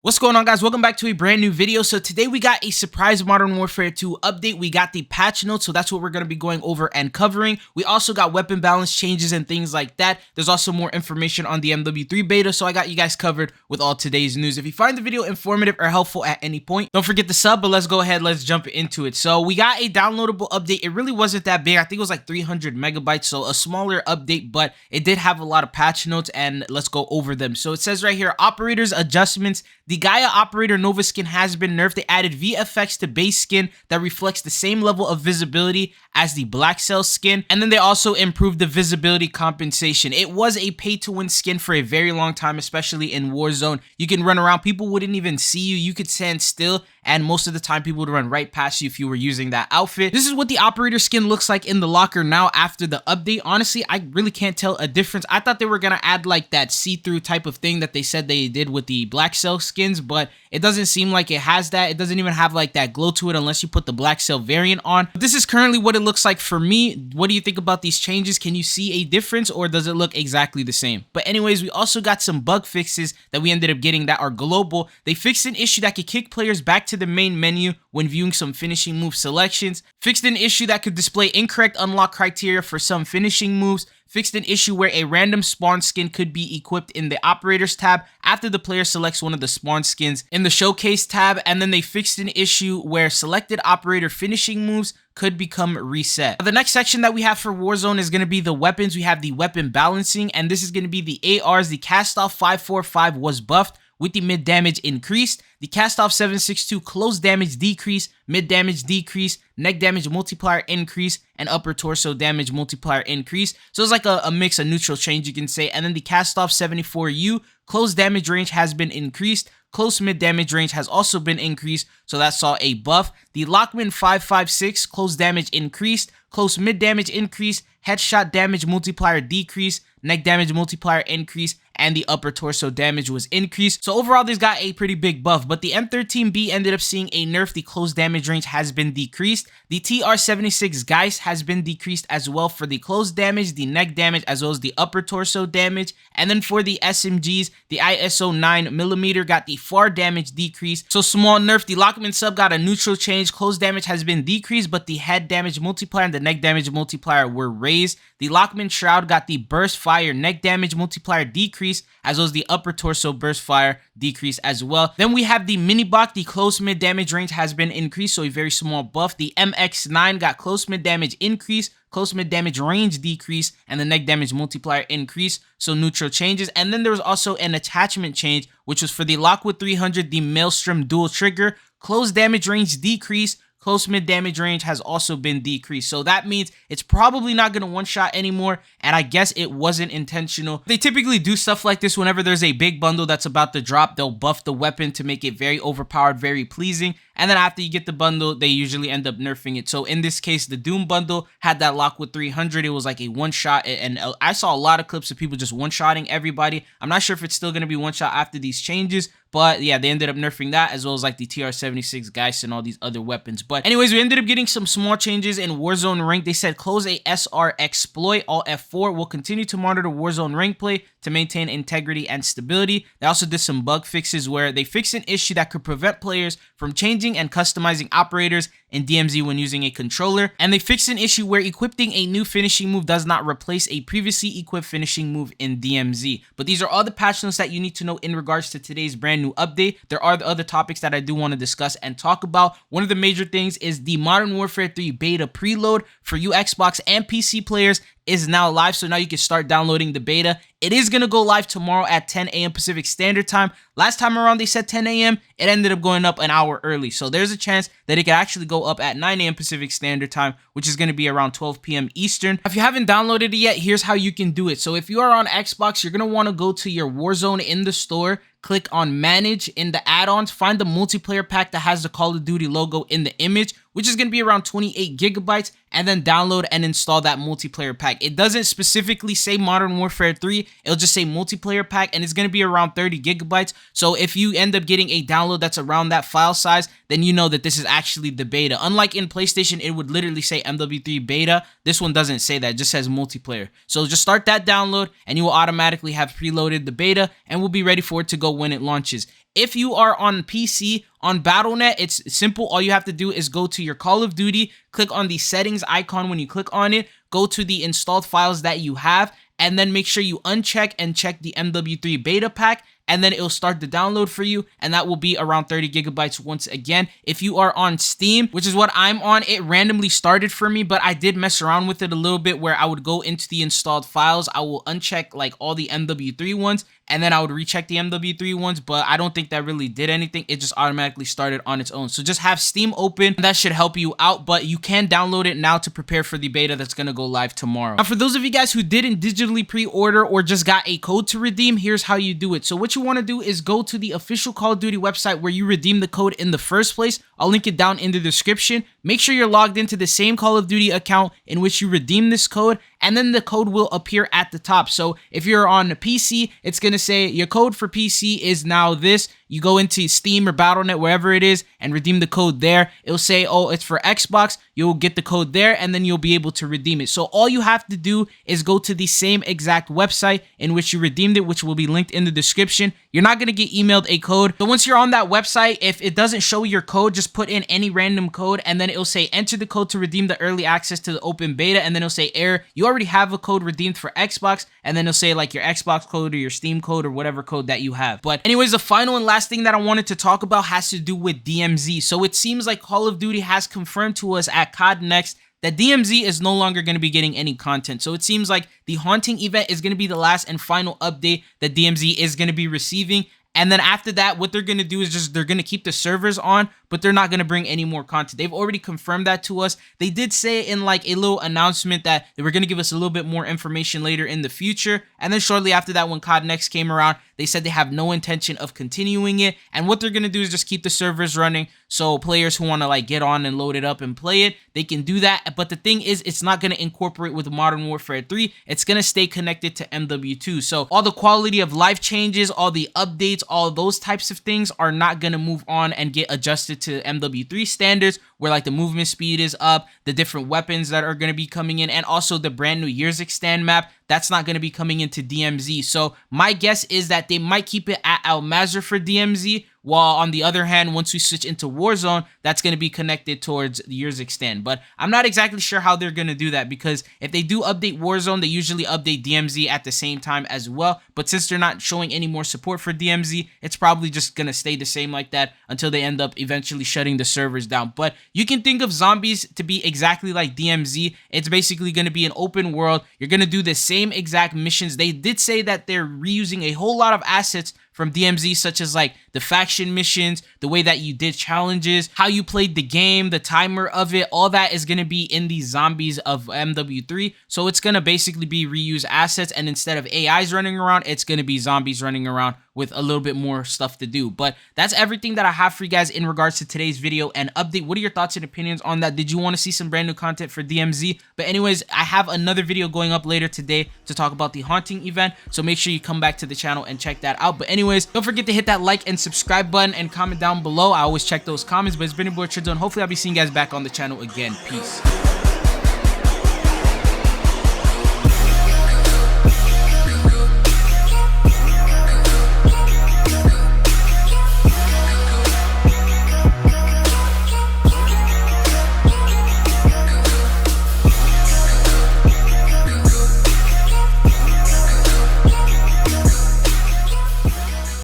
What's going on, guys? Welcome back to a brand new video. So today we got a surprise Modern Warfare 2 update. We got the patch notes, so that's what we're going to be going over and covering. We also got weapon balance changes and things like that. There's also more information on the MW3 beta, so I got you guys covered with all today's news. If you find the video informative or helpful at any point, don't forget to sub, but let's go ahead, let's jump into it. So we got a downloadable update. It really wasn't that big. I think it was like 300 megabytes, so a smaller update, but it did have a lot of patch notes, and let's go over them. So it says right here, operators adjustments. The Gaia Operator Nova skin has been nerfed. They added VFX to base skin that reflects the same level of visibility as the Black Cell skin. And then they also improved the visibility compensation. It was a pay-to-win skin for a very long time, especially in Warzone. You can run around. People wouldn't even see you. You could stand still, and most of the time people would run right past you if you were using that outfit. This is what the Operator skin looks like in the locker now after the update. Honestly, I really can't tell a difference. I thought they were going to add like that see-through type of thing that they said they did with the Black Cell skins, but it doesn't seem like it has that. It doesn't even have like that glow to it unless you put the Black Cell variant on. But this is currently what it looks like for me. What do you think about these changes? Can you see a difference, or does it look exactly the same? But anyways, we also got some bug fixes that we ended up getting that are global. They fixed an issue that could kick players back to the main menu when viewing some finishing move selections. Fixed an issue that could display incorrect unlock criteria for some finishing moves. Fixed an issue where a random spawn skin could be equipped in the operators tab after the player selects one of the spawn skins in the showcase tab. And then they fixed an issue where selected operator finishing moves could become reset. The next section that we have for Warzone is going to be the weapons. We have the weapon balancing, and this is going to be the ARs. The cast off 545 was buffed with the mid damage increased. The cast off 762 close damage decrease, mid damage decrease, neck damage multiplier increase, and upper torso damage multiplier increase. So it's like a mix, a neutral change you can say. And then the cast off 74U close damage range has been increased. Close mid damage range has also been increased, so that saw a buff. The Lockwood 556 close damage increased, close mid damage increase, headshot damage multiplier decrease, neck damage multiplier increase, and the upper torso damage was increased. So overall, this got a pretty big buff, but the M13B ended up seeing a nerf. The close damage range has been decreased. The TR76 Geist has been decreased as well for the close damage, the neck damage, as well as the upper torso damage. And then for the SMGs, the ISO 9mm got the far damage decreased. So small nerf. The Lockman sub got a neutral change. Close damage has been decreased, but the head damage multiplier and the neck damage multiplier were raised. The Lockman Shroud got the burst fire neck damage multiplier decrease, as well as the upper torso burst fire decrease as well. Then we have the mini block. The close mid damage range has been increased, so a very small buff. The MX9 got close mid damage increase, close mid damage range decrease, and the neck damage multiplier increase, so neutral changes. And then there was also an attachment change, which was for the Lockwood 300, the Maelstrom dual trigger. Close damage range decrease, close mid damage range has also been decreased. So that means it's probably not going to one-shot anymore, and I guess it wasn't intentional. They typically do stuff like this whenever there's a big bundle that's about to drop. They'll buff the weapon to make it very overpowered, very pleasing, and then after you get the bundle, they usually end up nerfing it. So in this case, the Doom bundle had that Lockwood 300. It was like a one-shot, and I saw a lot of clips of people just one-shotting everybody. I'm not sure if it's still going to be one-shot after these changes, but yeah, they ended up nerfing that, as well as like the TR76 Geist and all these other weapons. But anyways, we ended up getting some small changes in Warzone rank. They said close a SR exploit. All F4 will continue to monitor Warzone rank play to maintain integrity and stability. They also did some bug fixes where they fixed an issue that could prevent players from changing and customizing operators in DMZ when using a controller. And they fixed an issue where equipping a new finishing move does not replace a previously equipped finishing move in DMZ. But these are all the patch notes that you need to know in regards to today's brand new update. There are the other topics that I do want to discuss and talk about. One of the major things is the Modern Warfare 3 beta preload for you Xbox and PC players is now live, so now you can start downloading the beta. It is going to go live tomorrow at 10 a.m. Pacific Standard Time. Last time around, they said 10 a.m. It ended up going up an hour early, so there's a chance that it could actually go up at 9 a.m. Pacific Standard Time, which is going to be around 12 p.m. Eastern. If you haven't downloaded it yet, here's how you can do it. So if you are on Xbox, you're going to want to go to your Warzone in the store, click on Manage in the add-ons, find the multiplayer pack that has the Call of Duty logo in the image, which is going to be around 28 gigabytes, and then download and install that multiplayer pack. It doesn't specifically say Modern Warfare 3, it'll just say multiplayer pack, and it's going to be around 30 gigabytes. So if you end up getting a download that's around that file size, then you know that this is actually the beta. Unlike in PlayStation, it would literally say MW3 beta. This one doesn't say that, it just says multiplayer. So just start that download and you will automatically have preloaded the beta and will be ready for it to go when it launches. if you are on PC, on Battle.net, it's simple. All you have to do is go to your Call of Duty, click on the settings icon. When you click on it, go to the installed files that you have, and then make sure you uncheck and check the MW3 beta pack, and then it'll start the download for you, and that will be around 30 gigabytes once again. If you are on Steam, which is what I'm on, it randomly started for me, but I did mess around with it a little bit where I would go into the installed files, I will uncheck like all the MW3 ones, and then I would recheck the MW3 ones, but I don't think that really did anything. It just automatically started on its own. So just have Steam open. That should help you out, but you can download it now to prepare for the beta that's going to go live tomorrow. Now, for those of you guys who didn't digitally pre-order or just got a code to redeem, here's how you do it. So what you want to do is go to the official Call of Duty website where you redeem the code in the first place. I'll link it down in the description. Make sure you're logged into the same Call of Duty account in which you redeem this code, and then the code will appear at the top. So if you're on a PC, it's going to say your code for PC is now this. You go into Steam or Battle.net, wherever it is, and redeem the code there. It'll say, oh, it's for Xbox. You'll get the code there, and then you'll be able to redeem it. So all you have to do is go to the same exact website in which you redeemed it, which will be linked in the description. You're not going to get emailed a code. So once you're on that website, if it doesn't show your code, just put in any random code, and then it'll say enter the code to redeem the early access to the open beta, and then it'll say error. You already have a code redeemed for Xbox, and then it'll say like your Xbox code or your Steam code or whatever code that you have. But anyways, the final and last thing that I wanted to talk about has to do with DMZ. So it seems like Call of Duty has confirmed to us at COD Next that DMZ is no longer going to be getting any content. So it seems like the Haunting event is going to be the last and final update that DMZ is going to be receiving. And then after that, what they're going to do is just they're going to keep the servers on, but they're not going to bring any more content. They've already confirmed that to us. They did say in like a little announcement that they were going to give us a little bit more information later in the future. And then shortly after that, when COD Next came around, they said they have no intention of continuing it. And what they're going to do is just keep the servers running. So players who want to like get on and load it up and play it, they can do that. But the thing is, it's not going to incorporate with Modern Warfare 3. It's going to stay connected to MW2. So all the quality of life changes, all the updates, all those types of things are not going to move on and get adjusted to MW3 standards, where like the movement speed is up, the different weapons that are going to be coming in, and also the brand new Years Extend map. That's not going to be coming into DMZ. So my guess is that they might keep it at Al Mazrah for DMZ, while on the other hand, once we switch into Warzone, that's going to be connected towards the Years Extend. But I'm not exactly sure how they're going to do that, because if they do update Warzone, they usually update DMZ at the same time as well. But since they're not showing any more support for DMZ, it's probably just going to stay the same like that until they end up eventually shutting the servers down. But you can think of zombies to be exactly like DMZ. It's basically going to be an open world. You're going to do the same exact missions. They did say that they're reusing a whole lot of assets from DMZ, such as like the faction missions, the way that you did challenges, how you played the game, the timer of it, all that is going to be in the zombies of MW3. So it's going to basically be reused assets, and instead of AIs running around, it's going to be zombies running around with a little bit more stuff to do. But that's everything that I have for you guys in regards to today's video and update. What are your thoughts and opinions on that? Did you want to see some brand new content for DMZ? But anyways, I have another video going up later today to talk about the Haunting event, so make sure you come back to the channel and check that out. But anyways, don't forget to hit that like and subscribe button and comment down below. I always check those comments. But it's been your boy Tridon. Hopefully I'll be seeing you guys back on the channel again. Peace.